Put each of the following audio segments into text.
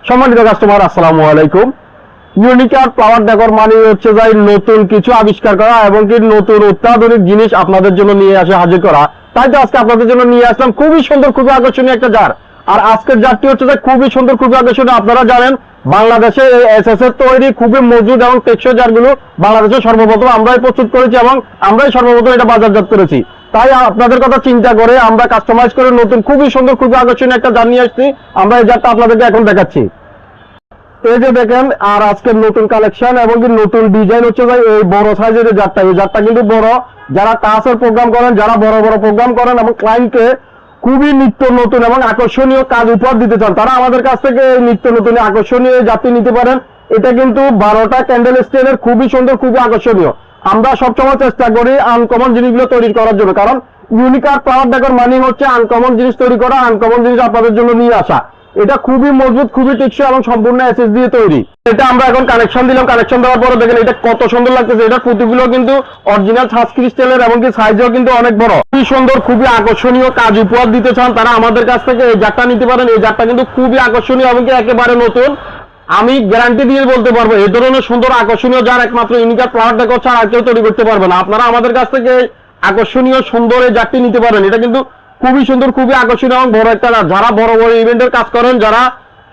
সম্মানিত কাস্টমার, আসসালামু আলাইকুম। ইউনিকার ফ্লাওয়ার ডেকোর মানে হচ্ছে যাই নতুন কিছু আবিষ্কার করা এবং কি নতুন অত্যাধুনিক জিনিস আপনাদের জন্য নিয়ে আসে হাজির করা। তাই তো আজকে আপনাদের জন্য নিয়ে আসলাম খুবই সুন্দর, খুবই আকর্ষণীয় একটা জার। আর আজকের জারটি হচ্ছে যে খুবই সুন্দর, খুবই আকর্ষণীয়। আপনারা জানেন বাংলাদেশে এসএস এর তৈরি খুবই মজুদ এবং টেকসই জারগুলো বাংলাদেশে সর্বপ্রথম আমরাই প্রস্তুত করেছি এবং আমরাই সর্বপ্রথম এটা বাজারজাত করেছি। তাই আপনাদের কথা চিন্তা করে আমরা কাস্টমাইজ করে নতুন খুবই সুন্দর, খুবই আকর্ষণীয় একটা জার নিয়ে আসছি। আমরা এই জারটা আপনাদেরকে এখন দেখাচ্ছি। এই যে দেখেন, আর আজকের নতুন কালেকশন এবং কি নতুন ডিজাইন হচ্ছে ভাই এই বড় সাইজের জারটা। এই জারটা কিন্তু বড়, যারা টাসের প্রোগ্রাম করেন, যারা বড় বড় প্রোগ্রাম করেন এবং ক্লায়েন্টকে খুবই নিত্য নতুন এবং আকর্ষণীয় কাজ উপহার দিতে চান, তারা আমাদের কাছ থেকে এই নিত্য নতুন আকর্ষণীয় জারটি নিতে পারেন। এটা কিন্তু 12টা ক্যান্ডেল স্টেনের, খুবই সুন্দর, খুবই আকর্ষণীয়। আমরা সবসময় চেষ্টা করি আনকমন জিনিসগুলো তৈরি করার জন্য, কারণ ইউনিকার ফ্লাওয়ার ডেকোর মানে হচ্ছে আনকমন জিনিস তৈরি করা, আনকমন জিনিস আপনাদের জন্য নিয়ে আসা। এটা খুবই মজবুত, খুবই টেকসই এবং সম্পূর্ণ এসএস দিয়ে তৈরি। এটা আমরা এখন কানেকশন দিলাম, কানেকশন দেওয়ার পরে দেখেন এটা কত সুন্দর লাগতেছে। এটা প্রতিগুলো কিন্তু অরিজিনাল ছাঁচ ক্রিস্টালের এবং কি সাইজও কিন্তু অনেক বড়। খুবই সুন্দর, খুবই আকর্ষণীয় কাজ উপহার দিতে চান, তারা আমাদের কাছ থেকে এই জারটা নিতে পারেন। এই জারটা কিন্তু খুবই আকর্ষণীয় এবং কি একেবারে নতুন। আমি গ্যারান্টি দিয়ে বলতে পারবো এই ধরনের সুন্দর আকর্ষণীয় জার একমাত্র ইউনিকার ফ্লাওয়ার ডেকোর ছাড়া আর কেউ তৈরি করতে পারবে না। আপনারা আমাদের কাছ থেকে আকর্ষণীয় সুন্দর এই জারটি নিতে পারেন। এটা কিন্তু খুবই সুন্দর, খুবই আকর্ষণীয় এবং বড় একটা জার। যারা বড় বড় ইভেন্টের কাজ করেন, যারা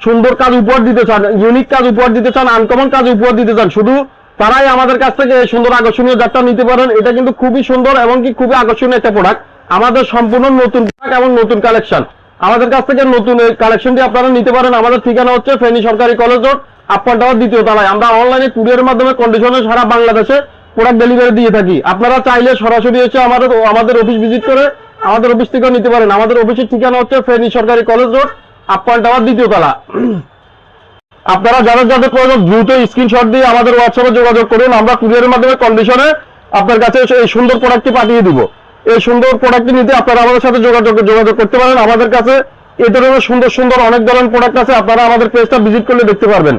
সুন্দর কাজ উপহার দিতে চান, ইউনিক কাজ উপহার দিতে চান, আনকমন কাজ উপহার দিতে চান, শুধু তারাই আমাদের কাছ থেকে এই সুন্দর আকর্ষণীয় জারটা নিতে পারেন। এটা কিন্তু খুবই সুন্দর এবং কি খুবই আকর্ষণীয় একটা প্রোডাক্ট। আমাদের সম্পূর্ণ নতুন প্রোডাক্ট এবং নতুন কালেকশন। আমাদের কাছ থেকে নতুন এই কালেকশনটি আপনারা নিতে পারেন। আমাদের ঠিকানা হচ্ছে ফেনী সরকারি কলেজ রোড, আপ্পার টাওয়ার, 2য় তলায়। আমরা অনলাইনে কুরিয়ারের মাধ্যমে কন্ডিশনে সারা বাংলাদেশে প্রোডাক্ট ডেলিভারি দিয়ে থাকি। আপনারা চাইলে সরাসরি এসে আমাদের অফিস ভিজিট করে আমাদের অফিস থেকে নিতে পারেন। আমাদের অফিসের ঠিকানা হচ্ছে ফেনী সরকারি কলেজ রোড, আপ্পার টাওয়ার, 2য় তলা। আপনারা যাদের যাদের প্রয়োজন দ্রুত স্ক্রিনশট দিয়ে আমাদের হোয়াটসঅ্যাপে যোগাযোগ করুন। আমরা কুরিয়ারের মাধ্যমে কন্ডিশনে আপনার কাছে এই সুন্দর প্রোডাক্টটি পাঠিয়ে দিব। এই সুন্দর প্রোডাক্টটি নিতে আপনারা আমাদের সাথে যোগাযোগ করতে পারেন। আমাদের কাছে এই ধরনের সুন্দর সুন্দর অনেক ধরনের প্রোডাক্ট আছে, আপনারা আমাদের পেজটা ভিজিট করলে দেখতে পারবেন।